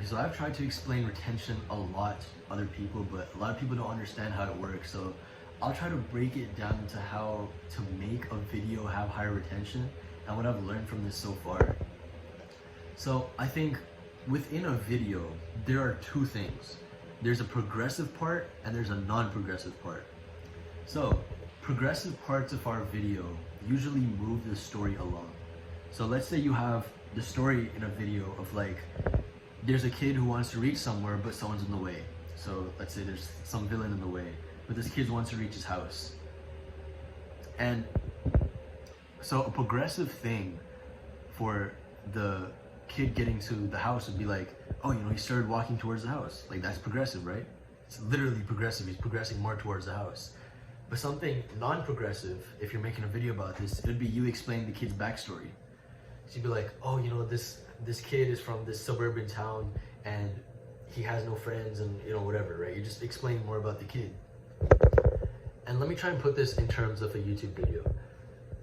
Okay, so I've tried to explain retention a lot to other people, but a lot of people don't understand how it works. So I'll try to break it down into how to make a video have higher retention and what I've learned from this so far. So I think within a video, there are two things. There's a progressive part and there's a non-progressive part. So progressive parts of our video usually move the story along. So let's say you have the story in a video of like, there's a kid who wants to reach somewhere, but someone's in the way. So let's say there's some villain in the way, but this kid wants to reach his house. And so a progressive thing for the kid getting to the house would be like, oh, he started walking towards the house. Like, that's progressive, right? It's literally progressive. He's progressing more towards the house. But something non-progressive, if you're making a video about this, it would be you explaining the kid's backstory. So you'd be like, oh, this kid is from this suburban town and he has no friends and whatever, right? You're just explaining more about the kid. And let me try and put this in terms of a YouTube video.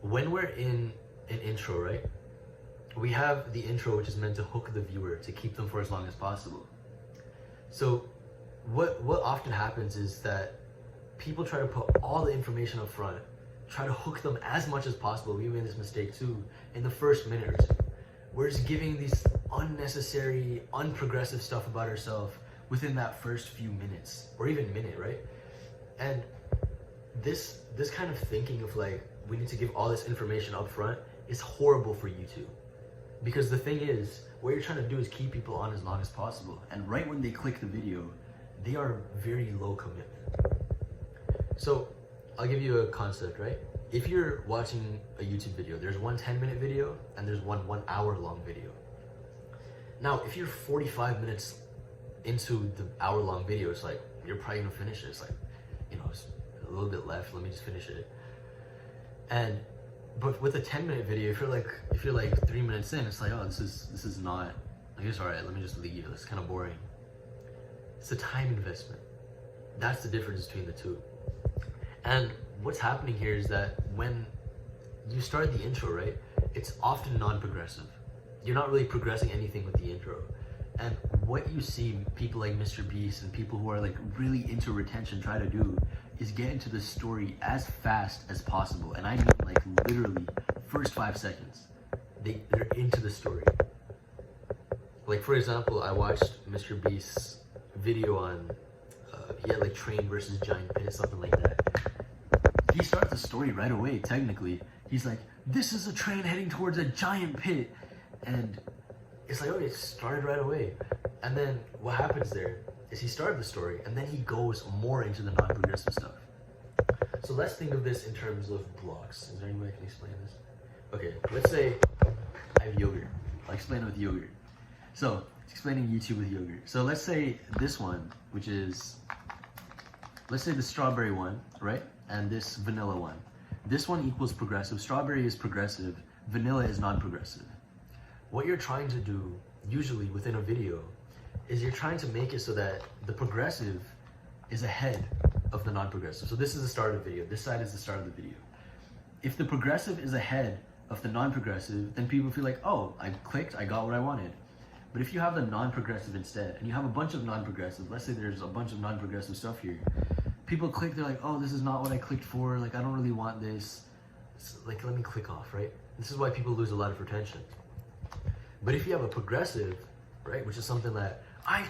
When we're in an intro, right? We have the intro, which is meant to hook the viewer, to keep them for as long as possible. So what often happens is that people try to put all the information up front, try to hook them as much as possible. We made this mistake too in the first minute or two. We're just giving these unnecessary, unprogressive stuff about ourselves within that first few minutes or even minute, right? And this kind of thinking of like, we need to give all this information up front is horrible for YouTube. Because the thing is, what you're trying to do is keep people on as long as possible. And right when they click the video, they are very low commitment. So I'll give you a concept, right? If you're watching a YouTube video, there's one 10-minute video and there's one 1 hour long video. Now, if you're 45 minutes into the hour-long video, it's like, you're probably gonna finish it. It's like, it's a little bit left, let me just finish it. But with a 10-minute video, if you're like 3 minutes in, it's like, oh, this is not, I guess, all right, let me just leave. It's kind of boring. It's a time investment. That's the difference between the two. And what's happening here is that when you start the intro, right, it's often non-progressive. You're not really progressing anything with the intro. And what you see people like Mr. Beast and people who are like really into retention try to do is get into the story as fast as possible. And I mean like literally first 5 seconds, they're into the story. Like, for example, I watched Mr. Beast's video on, he had like train versus giant pit, something like that. He starts the story right away, technically. He's like, this is a train heading towards a giant pit. And it's like, oh, it started right away. And then what happens there is he started the story and then he goes more into the non-progressive stuff. So let's think of this in terms of blocks. Is there any way I can explain this? Okay, let's say I have yogurt. I'll explain it with yogurt. So, explaining YouTube with yogurt. So let's say this one, which is, let's say the strawberry one, right? And this vanilla one. This one equals progressive. Strawberry is progressive. Vanilla is non-progressive. What you're trying to do, usually within a video, is you're trying to make it so that the progressive is ahead of the non-progressive. So this is the start of the video. This side is the start of the video. If the progressive is ahead of the non-progressive, then people feel like, oh, I clicked, I got what I wanted. But if you have the non-progressive instead, and you have a bunch of non-progressive, let's say there's a bunch of non-progressive stuff here, people click, they're like, oh, this is not what I clicked for, like, I don't really want this. It's like, let me click off, right? This is why people lose a lot of retention. But if you have a progressive, right, which is something that, I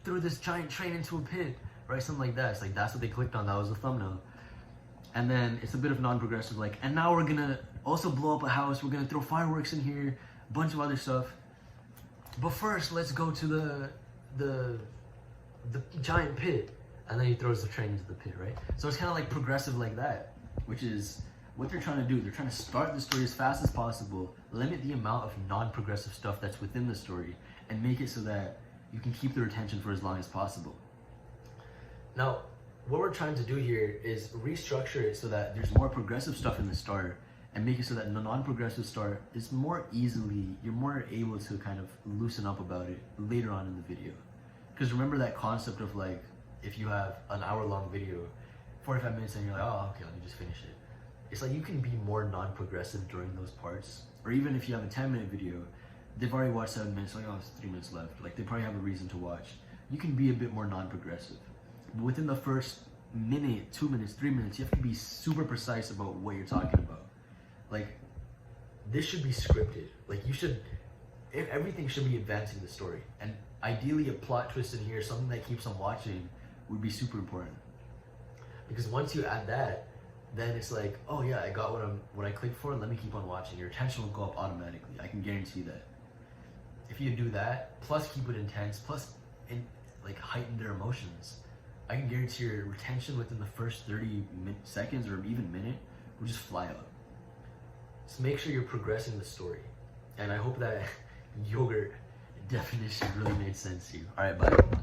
threw this giant train into a pit, right, something like that. It's like, that's what they clicked on, that was the thumbnail. And then it's a bit of non-progressive, like, and now we're gonna also blow up a house, we're gonna throw fireworks in here, a bunch of other stuff. But first, let's go to the giant pit. And then he throws the train into the pit, right? So it's kind of like progressive like that, which is what they're trying to do. They're trying to start the story as fast as possible, limit the amount of non-progressive stuff that's within the story, and make it so that you can keep the retention for as long as possible. Now, what we're trying to do here is restructure it so that there's more progressive stuff in the start, and make it so that the non-progressive start is more easily, you're more able to kind of loosen up about it later on in the video. Because remember that concept of like, if you have an hour-long video, 45 minutes and you're like, oh, okay, let me just finish it. It's like you can be more non-progressive during those parts. Or even if you have a 10-minute video, they've already watched 7 minutes, like, oh, it's 3 minutes left. Like, they probably have a reason to watch. You can be a bit more non-progressive. But within the first minute, 2 minutes, 3 minutes, you have to be super precise about what you're talking about. Like, this should be scripted. Like, everything should be advancing the story. And ideally, a plot twist in here, something that keeps them watching, would be super important. Because once you add that, then it's like, oh yeah, I got what I clicked for, let me keep on watching. Your attention will go up automatically. I can guarantee that. If you do that, plus keep it intense, plus heighten their emotions, I can guarantee your retention within the first 30 seconds or even minute will just fly up. So make sure you're progressing the story. And I hope that yogurt definition really made sense to you. All right, bye.